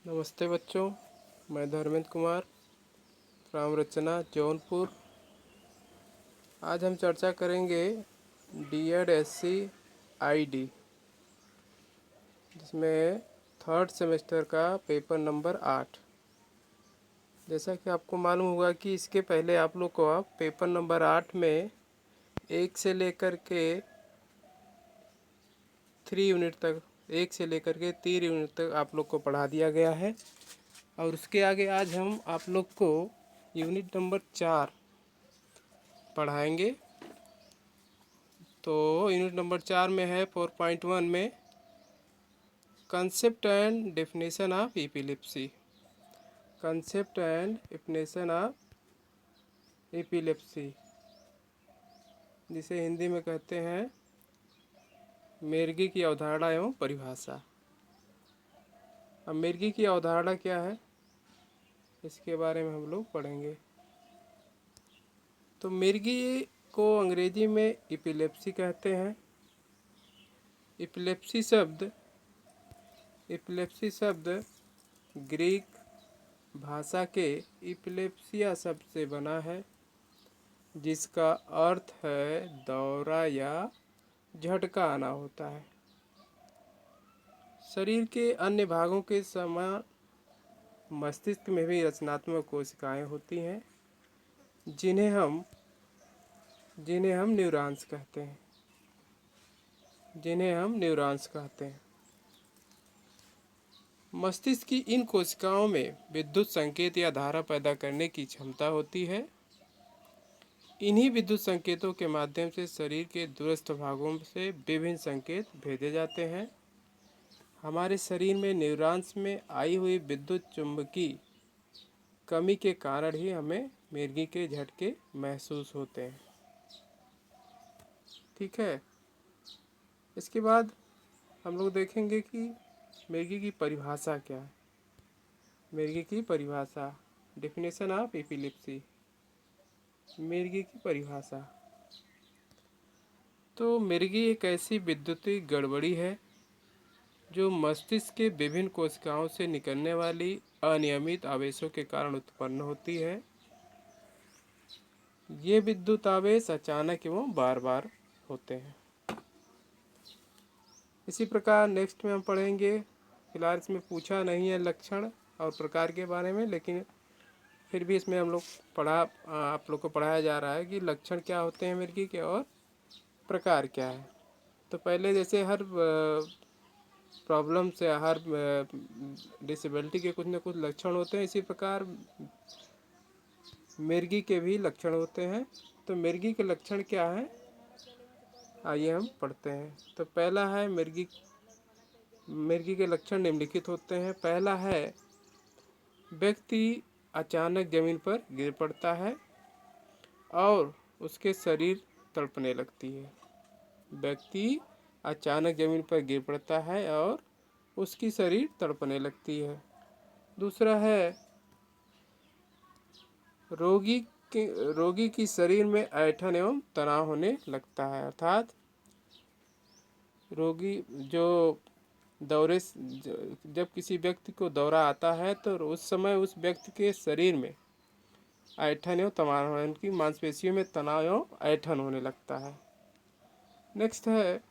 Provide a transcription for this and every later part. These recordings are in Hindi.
नमस्ते बच्चों, मैं धर्मेंद्र कुमार फ्राम रचना जौनपुर। आज हम चर्चा करेंगे D.Ed SC ID, जिसमें थर्ड सेमेस्टर का पेपर नंबर 8। जैसा कि आपको मालूम होगा कि इसके पहले आप लोग को पेपर नंबर 8 में 1 से लेकर के 3 यूनिट तक 1 से लेकर के 3 यूनिट तक आप लोग को पढ़ा दिया गया है। और उसके आगे आज हम आप लोग को यूनिट नंबर 4 पढ़ाएंगे। तो यूनिट नंबर 4 में है 4.1 में concept and definition of epilepsy. Concept and definition of epilepsy, जिसे हिंदी में कहते हैं मिर्गी की अवधारणा एवं परिभाषा। अब मिर्गी की अवधारणा क्या है, इसके बारे में हम लोग पढ़ेंगे। तो मिर्गी को अंग्रेजी में एपिलेप्सी कहते हैं। एपिलेप्सी शब्द ग्रीक भाषा के एपिलेप्सिया शब्द से बना है, जिसका अर्थ है दौरा या झटका आना होता है। शरीर के अन्य भागों के समान मस्तिष्क में भी रचनात्मक कोशिकाएं होती हैं, जिन्हें हम न्यूरॉन्स कहते हैं। मस्तिष्क की इन कोशिकाओं में विद्युत संकेत या धारा पैदा करने की क्षमता होती है। इन्हीं विद्युत संकेतों के माध्यम से शरीर के दूरस्थ भागों से विभिन्न संकेत भेजे जाते हैं। हमारे शरीर में न्यूरॉन्स में आई हुई विद्युत चुंबकीय कमी के कारण ही हमें मिर्गी के झटके महसूस होते हैं। ठीक है। इसके बाद हम लोग देखेंगे कि मिर्गी की परिभाषा क्या है। मिर्गी की परिभाषा, डेफिनेशन ऑफ एपिलेप्सी। मिर्गी की परिभाषा, तो मिर्गी एक ऐसी विद्युतीय गड़बड़ी है जो मस्तिष्क के विभिन्न कोशिकाओं से निकलने वाली अनियमित आवेशों के कारण उत्पन्न होती है। ये विद्युत आवेश अचानक एवं बार बार होते हैं। इसी प्रकार नेक्स्ट में हम पढ़ेंगे, फिलहाल इसमें पूछा नहीं है लक्षण और प्रकार के बारे में, लेकिन फिर भी इसमें हम लोग आप लोग को पढ़ाया जा रहा है कि लक्षण क्या होते हैं मिर्गी के और प्रकार क्या है। तो पहले जैसे हर प्रॉब्लम से, हर डिसेबिलिटी के कुछ न कुछ लक्षण होते हैं, इसी प्रकार मिर्गी के भी लक्षण होते हैं। तो मिर्गी के लक्षण क्या हैं, आइए हम पढ़ते हैं। तो पहला है मिर्गी के लक्षण निम्नलिखित होते हैं। पहला है व्यक्ति अचानक जमीन पर गिर पड़ता है और उसके शरीर तड़पने लगती है। व्यक्ति अचानक जमीन पर गिर पड़ता है और उसकी शरीर तड़पने लगती है। दूसरा है रोगी की शरीर में ऐंठन एवं तनाव होने लगता है। अर्थात रोगी जब किसी व्यक्ति को दौरा आता है तो उस समय उस व्यक्ति के शरीर में ऐंठन एवं तनाव होने, उनकी मांसपेशियों में तनाव एवं ऐंठन होने लगता है। नेक्स्ट है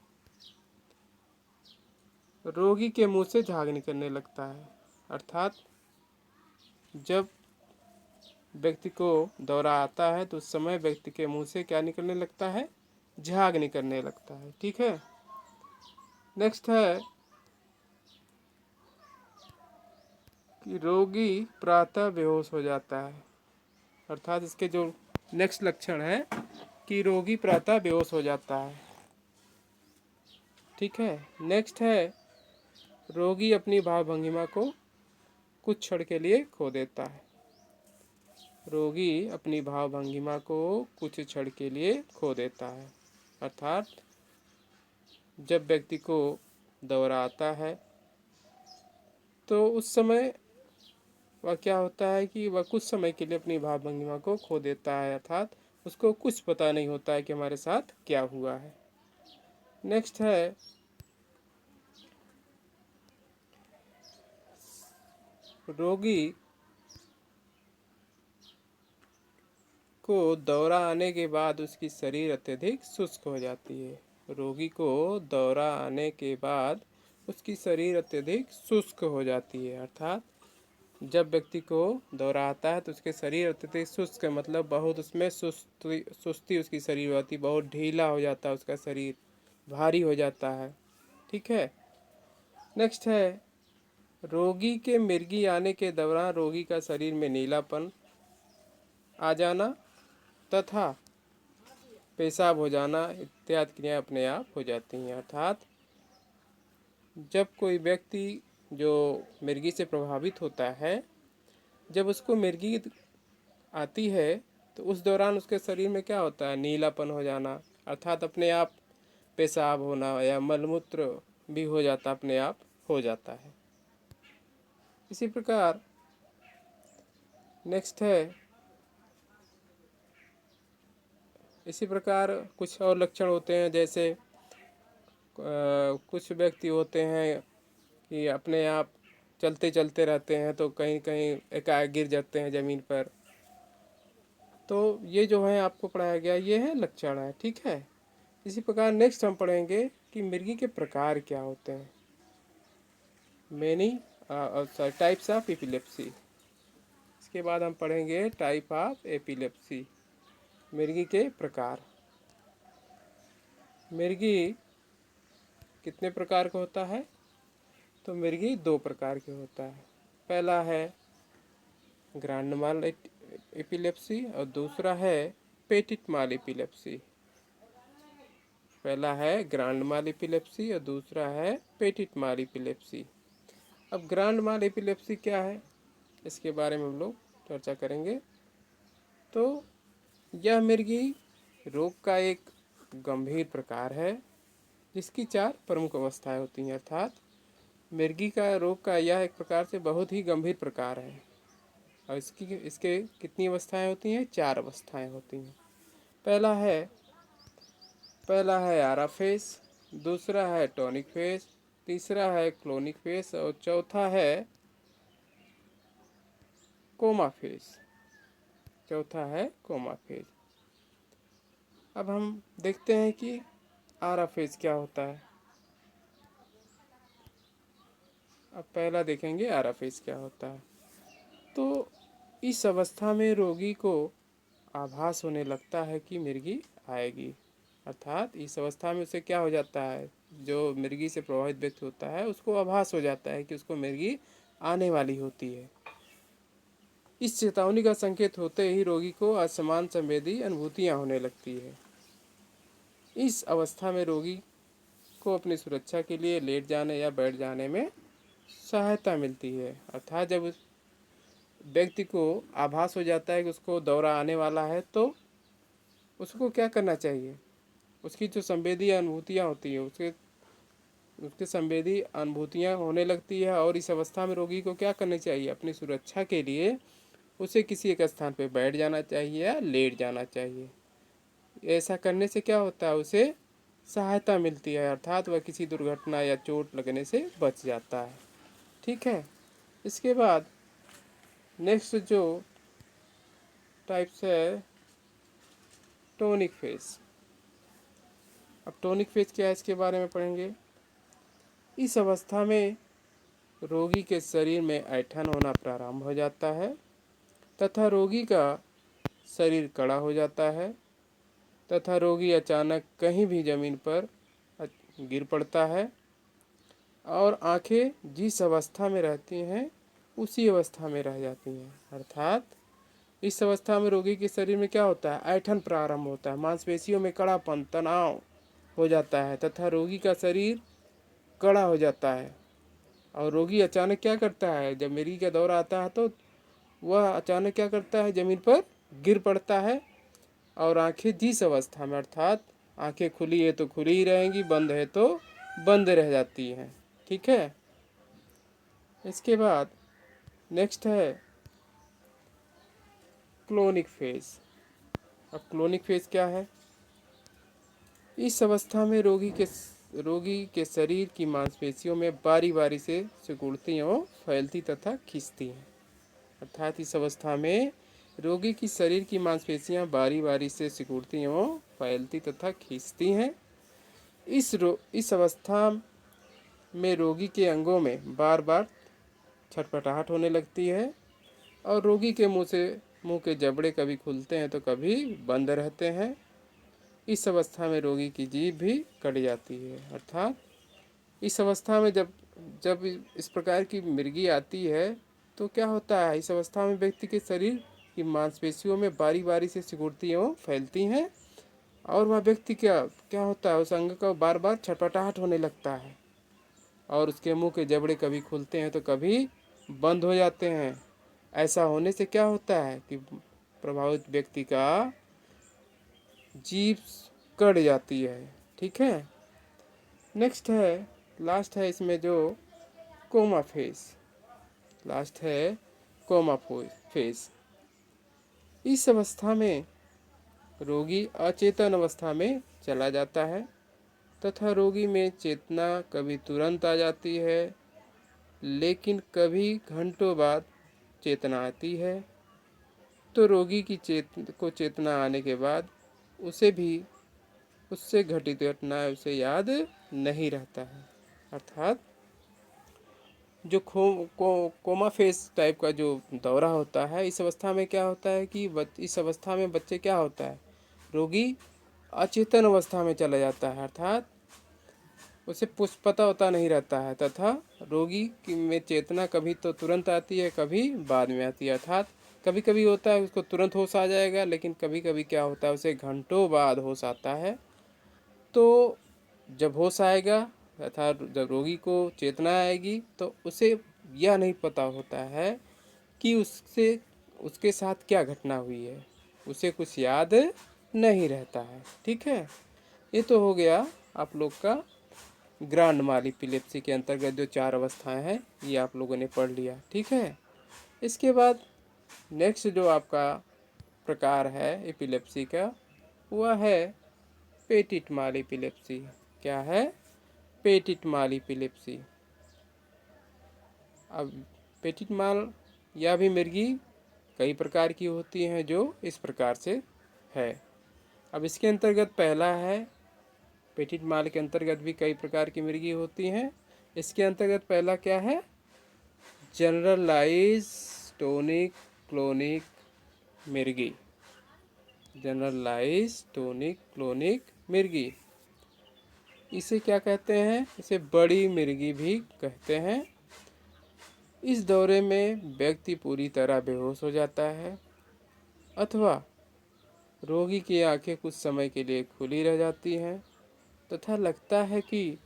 रोगी के मुंह से झाग निकलने लगता है। अर्थात जब व्यक्ति को दौरा आता है तो उस समय व्यक्ति के मुंह से क्या निकलने लगता है, झाग निकलने लगता है। ठीक है। नेक्स्ट है कि रोगी प्रातः बेहोश हो जाता है। अर्थात इसके जो नेक्स्ट लक्षण है कि रोगी प्रातः बेहोश हो जाता है। ठीक है। नेक्स्ट है रोगी अपनी भाव भंगिमा को कुछ क्षण के लिए खो देता है। रोगी अपनी भाव भंगिमा को कुछ क्षण के लिए खो देता है। अर्थात जब व्यक्ति को दौरा आता है तो उस समय वह क्या होता है कि वह कुछ समय के लिए अपनी भाव भंगिमा को खो देता है। अर्थात उसको कुछ पता नहीं होता है कि हमारे साथ क्या हुआ है। नेक्स्ट है रोगी को दौरा आने के बाद उसकी शरीर अत्यधिक शुष्क हो जाती है। रोगी को दौरा आने के बाद उसकी शरीर अत्यधिक शुष्क हो जाती है। अर्थात जब व्यक्ति को दौरा आता है तो उसके शरीर अत्यधिक शुष्क, मतलब बहुत उसमें सुस्ती उसकी शरीर होती, बहुत ढीला हो जाता है उसका शरीर, भारी हो जाता है। ठीक है। नेक्स्ट है, रोगी के मिर्गी आने के दौरान रोगी का शरीर में नीलापन आ जाना तथा पेशाब हो जाना इत्यादि क्रियाएं अपने आप हो जाती हैं। अर्थात जब कोई व्यक्ति जो मिर्गी से प्रभावित होता है, जब उसको मिर्गी आती है तो उस दौरान उसके शरीर में क्या होता है, नीलापन हो जाना, अर्थात अपने आप पेशाब होना या मलमूत्र भी हो जाता, अपने आप हो जाता है। इसी प्रकार नेक्स्ट है, इसी प्रकार कुछ और लक्षण होते हैं, जैसे कुछ व्यक्ति होते हैं कि अपने आप चलते चलते रहते हैं तो कहीं कहीं एकाएक गिर जाते हैं ज़मीन पर। तो ये जो है आपको पढ़ाया गया, ये है लक्षण है। ठीक है। इसी प्रकार नेक्स्ट हम पढ़ेंगे कि मिर्गी के प्रकार क्या होते हैं, मैनी टाइप्स ऑफ एपिलेप्सी। इसके बाद हम पढ़ेंगे टाइप ऑफ एपिलेप्सी, मिर्गी के प्रकार। मिर्गी कितने प्रकार का होता है, तो मिर्गी दो प्रकार के होता है। पहला है ग्रांड माल एपिलेप्सी और दूसरा है पेटिट माल एपिलेप्सी। पहला है ग्रांड माल एपिलेप्सी और दूसरा है पेटिट माल एपिलेप्सी। अब ग्रांड माल एपिलेप्सी क्या है, इसके बारे में हम लोग चर्चा करेंगे। तो यह मिर्गी रोग का एक गंभीर प्रकार है जिसकी चार प्रमुख अवस्थाएं होती हैं। अर्थात मिर्गी का रोग का यह एक प्रकार से बहुत ही गंभीर प्रकार है और इसके कितनी अवस्थाएं होती हैं, चार अवस्थाएं होती हैं। पहला है आरा फेस, दूसरा है टॉनिक फेस, तीसरा है क्लोनिक फेस और चौथा है कोमा फेस। अब हम देखते हैं कि आरा फेस क्या होता है। अब पहला देखेंगे आरा फेस क्या होता है। तो इस अवस्था में रोगी को आभास होने लगता है कि मिर्गी आएगी। अर्थात इस अवस्था में उसे क्या हो जाता है, जो मिर्गी से प्रभावित व्यक्ति होता है उसको आभास हो जाता है कि उसको मिर्गी आने वाली होती है। इस चेतावनी का संकेत होते ही रोगी को असमान संवेदी अनुभूतियां होने लगती है। इस अवस्था में रोगी को अपनी सुरक्षा के लिए लेट जाने या बैठ जाने में सहायता मिलती है। अर्थात जब उस व्यक्ति को आभास हो जाता है कि उसको दौरा आने वाला है तो उसको क्या करना चाहिए, उसकी जो संवेदी अनुभूतियाँ होती हैं उसके संवेदी अनुभूतियाँ होने लगती है और इस अवस्था में रोगी को क्या करनी चाहिए, अपनी सुरक्षा के लिए उसे किसी एक स्थान पर बैठ जाना चाहिए या लेट जाना चाहिए। ऐसा करने से क्या होता है, उसे सहायता मिलती है, अर्थात वह किसी दुर्घटना या चोट लगने से बच जाता है। ठीक है। इसके बाद नेक्स्ट जो टाइप्स है टोनिक फेस। अब टोनिक फेस क्या है, इसके बारे में पढ़ेंगे। इस अवस्था में रोगी के शरीर में ऐंठन होना प्रारंभ हो जाता है तथा रोगी का शरीर कड़ा हो जाता है तथा रोगी अचानक कहीं भी ज़मीन पर गिर पड़ता है और आंखें जिस अवस्था में रहती हैं उसी अवस्था में रह जाती हैं। अर्थात इस अवस्था में रोगी के शरीर में क्या होता है, ऐंठन प्रारंभ होता है, मांसपेशियों में कड़ापन, तनाव हो जाता है तथा रोगी का शरीर कड़ा हो जाता है। और रोगी अचानक क्या करता है, जब मिर्गी का दौरा आता है तो वह अचानक क्या करता है, ज़मीन पर गिर पड़ता है और आंखें जिस अवस्था में, अर्थात आंखें खुली है तो खुली ही रहेंगी, बंद है तो बंद रह जाती हैं। ठीक है। इसके बाद नेक्स्ट है क्लोनिक फेज। अब क्लोनिक फेज क्या है, इस अवस्था में रोगी के रोगी के शरीर की मांसपेशियों में बारी बारी से सिकुड़ती एवं फैलती तथा खींचती हैं। अर्थात इस अवस्था में रोगी की शरीर की मांसपेशियां बारी बारी से सिकुड़ती एवं फैलती तथा खींचती हैं। इस अवस्था में रोगी के अंगों में बार बार छटपटाहट होने लगती है और रोगी के मुंह के जबड़े कभी खुलते हैं तो कभी बंद रहते हैं। इस अवस्था में रोगी की जीभ भी कट जाती है। अर्थात इस अवस्था में जब जब इस प्रकार की मिर्गी आती है तो क्या होता है, इस अवस्था में व्यक्ति के शरीर की मांसपेशियों में बारी बारी से सिकुड़ती एवं फैलती हैं और वह व्यक्ति क्या क्या होता है, उस अंग का बार बार छटपटाहट होने लगता है और उसके मुंह के जबड़े कभी खुलते हैं तो कभी बंद हो जाते हैं। ऐसा होने से क्या होता है कि प्रभावित व्यक्ति का जीभ कट जाती है। ठीक है। नेक्स्ट है, लास्ट है इसमें जो कोमा फेस। लास्ट है कोमा फेस। इस अवस्था में रोगी अचेतन अवस्था में चला जाता है तथा रोगी में चेतना कभी तुरंत आ जाती है लेकिन कभी घंटों बाद चेतना आती है। तो रोगी की चेतना आने के बाद उसे भी उससे घटित घटनाएं उसे याद नहीं रहता है। अर्थात जो कोमा फेस टाइप का जो दौरा होता है, इस अवस्था में क्या होता है कि इस अवस्था में बच्चे क्या होता है, रोगी अचेतन अवस्था में चला जाता है। अर्थात उसे कुछ पता होता नहीं रहता है तथा रोगी की में चेतना कभी तो तुरंत आती है कभी बाद में आती है। अर्थात कभी कभी होता है उसको तुरंत होश आ जाएगा लेकिन कभी कभी क्या होता है उसे घंटों बाद होश आता है। तो जब होश आएगा अर्थात जब रोगी को चेतना आएगी तो उसे यह नहीं पता होता है कि उसके साथ क्या घटना हुई है, उसे कुछ याद नहीं रहता है। ठीक है। ये तो हो गया आप लोग का ग्रांड माल एपिलेप्सी के अंतर्गत जो 4 अवस्थाएं हैं ये आप लोगों ने पढ़ लिया। ठीक है। इसके बाद नेक्स्ट जो आपका प्रकार है एपिलेप्सी का वह है पेटिट माल एपिलेप्सी। क्या है? पेटिट माल एपिलेप्सी। अब पेटिट माल या भी मिर्गी कई प्रकार की होती हैं जो इस प्रकार से है। अब इसके अंतर्गत पहला है, पेटिट माल के अंतर्गत भी कई प्रकार की मिर्गी होती हैं। इसके अंतर्गत पहला क्या है? जनरलाइज टोनिक क्लोनिक मिर्गी। जनरलाइज टोनिक क्लोनिक मिर्गी, इसे क्या कहते हैं? इसे बड़ी मिर्गी भी कहते हैं। इस दौरे में व्यक्ति पूरी तरह बेहोश हो जाता है अथवा रोगी की आंखें कुछ समय के लिए खुली रह जाती हैं तथा लगता है कि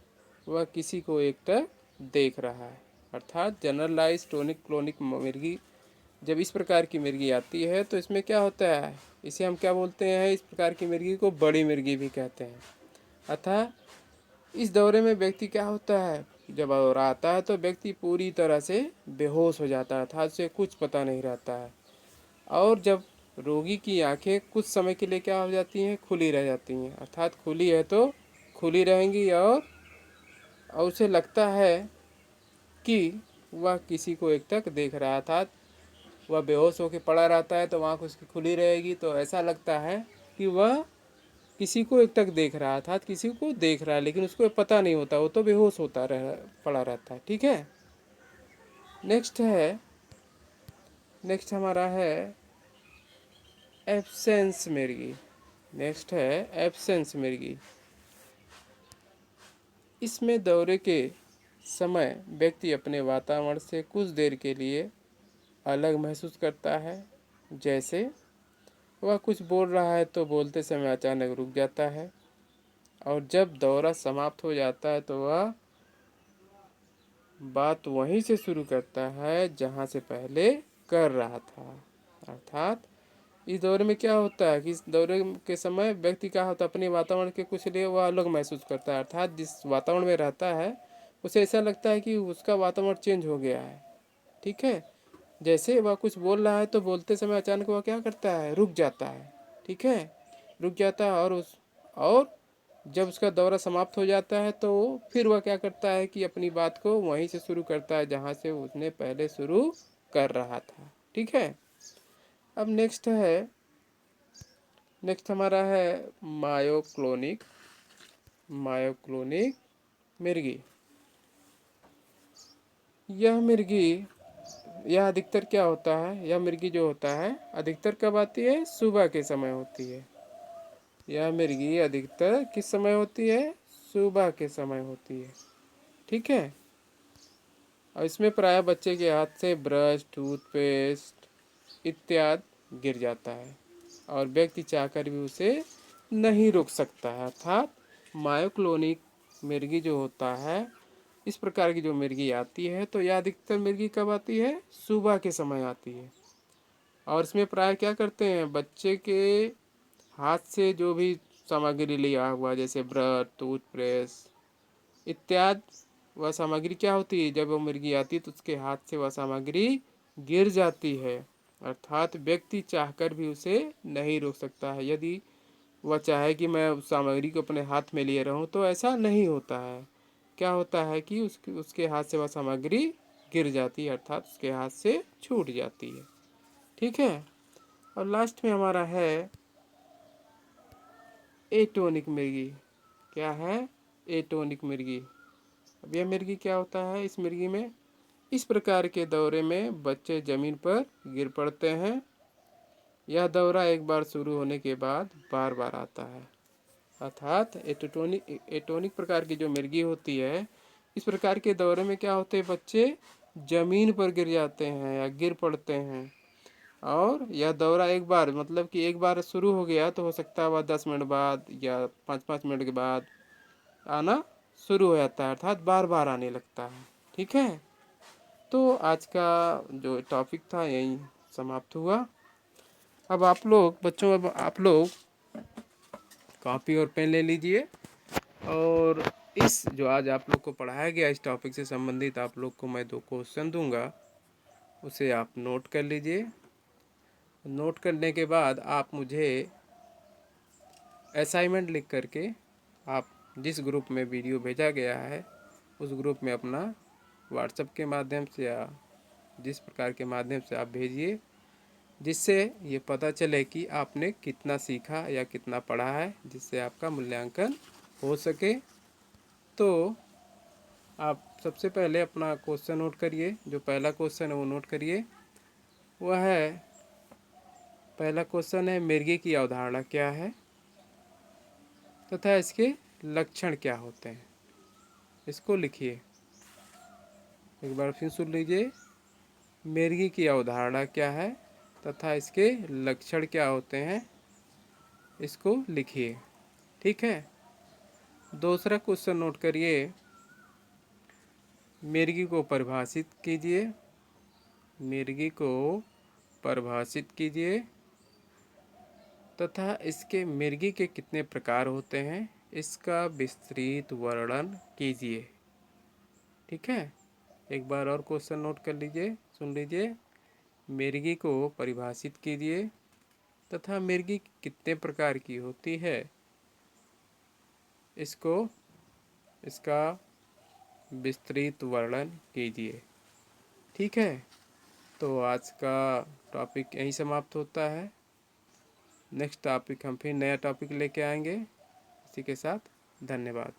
वह किसी को एकटक देख रहा है। अर्थात जनरलाइज टोनिक क्लोनिक मिर्गी जब इस प्रकार की मिर्गी आती है तो इसमें क्या होता है, इसे हम क्या बोलते हैं, इस प्रकार की मिर्गी को बड़ी मिर्गी भी कहते हैं। अतः इस दौरे में व्यक्ति क्या होता है, जब दौरा आता है तो व्यक्ति पूरी तरह से बेहोश हो जाता है अर्थात उसे कुछ पता नहीं रहता है और जब रोगी की आंखें कुछ समय के लिए क्या हो जाती हैं, खुली रह जाती हैं। अर्थात खुली है तो खुली रहेंगी और उसे लगता है कि वह किसी को एकटक देख रहा है। अर्थात वह बेहोश होकर पड़ा रहता है तो आँख उसकी खुली रहेगी तो ऐसा लगता है कि वह किसी को एकटक देख रहा है, अर्थात किसी को देख रहा है लेकिन उसको पता नहीं होता, वो तो बेहोश होता पड़ा रहता है। ठीक है। नेक्स्ट हमारा है एब्सेंस मिर्गी। नेक्स्ट है एब्सेंस मिर्गी। इसमें दौरे के समय व्यक्ति अपने वातावरण से कुछ देर के लिए अलग महसूस करता है। जैसे वह कुछ बोल रहा है तो बोलते समय अचानक रुक जाता है और जब दौरा समाप्त हो जाता है तो वह बात वहीं से शुरू करता है जहां से पहले कर रहा था। अर्थात इस दौरे में क्या होता है कि इस दौरे के समय व्यक्ति क्या होता है, अपने वातावरण के कुछ लिए वह अलग महसूस करता है। अर्थात जिस वातावरण में रहता है उसे ऐसा लगता है कि उसका वातावरण चेंज हो गया है। ठीक है। जैसे वह कुछ बोल रहा है तो बोलते समय अचानक वह क्या करता है, रुक जाता है। ठीक है। रुक जाता है और जब उसका दौरा समाप्त हो जाता है तो फिर वह क्या करता है कि अपनी बात को वहीं से शुरू करता है जहाँ से उसने पहले शुरू कर रहा था। ठीक है। अब नेक्स्ट हमारा है मायोक्लोनिक मायोक्लोनिक मिर्गी। यह अधिकतर क्या होता है, यह मिर्गी जो होता है अधिकतर कब आती है, सुबह के समय होती है। यह मिर्गी अधिकतर किस समय होती है, सुबह के समय होती है। ठीक है। और इसमें प्राय बच्चे के हाथ से ब्रश, टूथपेस्ट इत्यादि गिर जाता है और व्यक्ति चाहकर भी उसे नहीं रोक सकता है। अर्थात मायोक्लोनिक मिर्गी जो होता है, इस प्रकार की जो मिर्गी आती है तो यह अधिकतर मिर्गी कब आती है, सुबह के समय आती है। और इसमें प्राय क्या करते हैं, बच्चे के हाथ से जो भी सामग्री लिया हुआ जैसे ब्रश, टूथब्रश इत्यादि, वह सामग्री क्या होती है, जब वो मुर्गी आती है तो उसके हाथ से वह सामग्री गिर जाती है। अर्थात व्यक्ति चाहकर भी उसे नहीं रोक सकता है। यदि वह चाहे कि मैं उस सामग्री को अपने हाथ में लिए रहूं तो ऐसा नहीं होता है। क्या होता है कि उसके हाथ से वह सामग्री गिर जाती है, अर्थात उसके हाथ से छूट जाती है। ठीक है। और लास्ट में हमारा है एटोनिक मिर्गी। क्या है, एटोनिक मिर्गी। अब यह मिर्गी क्या होता है, इस मिर्गी में इस प्रकार के दौरे में बच्चे जमीन पर गिर पड़ते हैं। यह दौरा एक बार शुरू होने के बाद बार बार आता है। अर्थात एटोनिक प्रकार की जो मिर्गी होती है, इस प्रकार के दौरे में क्या होते हैं, बच्चे जमीन पर गिर जाते हैं या गिर पड़ते हैं। और यह दौरा एक बार मतलब कि एक बार शुरू हो गया तो हो सकता है वह 10 मिनट बाद या 5-5 मिनट के बाद आना शुरू हो जाता है, अर्थात बार बार आने लगता है। ठीक है। तो आज का जो टॉपिक था यही समाप्त हुआ। अब आप लोग बच्चों, अब आप लोग कॉपी और पेन ले लीजिए और इस जो आज आप लोग को पढ़ाया गया इस टॉपिक से संबंधित आप लोग को मैं 2 क्वेश्चन दूंगा, उसे आप नोट कर लीजिए। नोट करने के बाद आप मुझे असाइनमेंट लिख करके आप जिस ग्रुप में वीडियो भेजा गया है उस ग्रुप में अपना व्हाट्सएप के माध्यम से या जिस प्रकार के माध्यम से आप भेजिए, जिससे ये पता चले कि आपने कितना सीखा या कितना पढ़ा है, जिससे आपका मूल्यांकन हो सके। तो आप सबसे पहले अपना क्वेश्चन नोट करिए। जो पहला क्वेश्चन है वो नोट करिए। वह है, पहला क्वेश्चन है मिर्गी की अवधारणा क्या है तथा इसके लक्षण क्या होते हैं। इसको लिखिए, एक बार फिर सुन लीजिए। मिर्गी की अवधारणा क्या है तथा इसके लक्षण क्या होते हैं, इसको लिखिए। ठीक है। दूसरा क्वेश्चन नोट करिए, मिर्गी को परिभाषित कीजिए। मिर्गी को परिभाषित कीजिए तथा इसके मिर्गी के कितने प्रकार होते हैं इसका विस्तृत वर्णन कीजिए। ठीक है। एक बार और क्वेश्चन नोट कर लीजिए, सुन लीजिए। मिर्गी को परिभाषित कीजिए तथा मिर्गी कितने प्रकार की होती है, इसका विस्तृत वर्णन कीजिए। ठीक है। तो आज का टॉपिक यहीं समाप्त होता है। नेक्स्ट टॉपिक हम फिर नया टॉपिक लेके आएंगे। इसी के साथ धन्यवाद।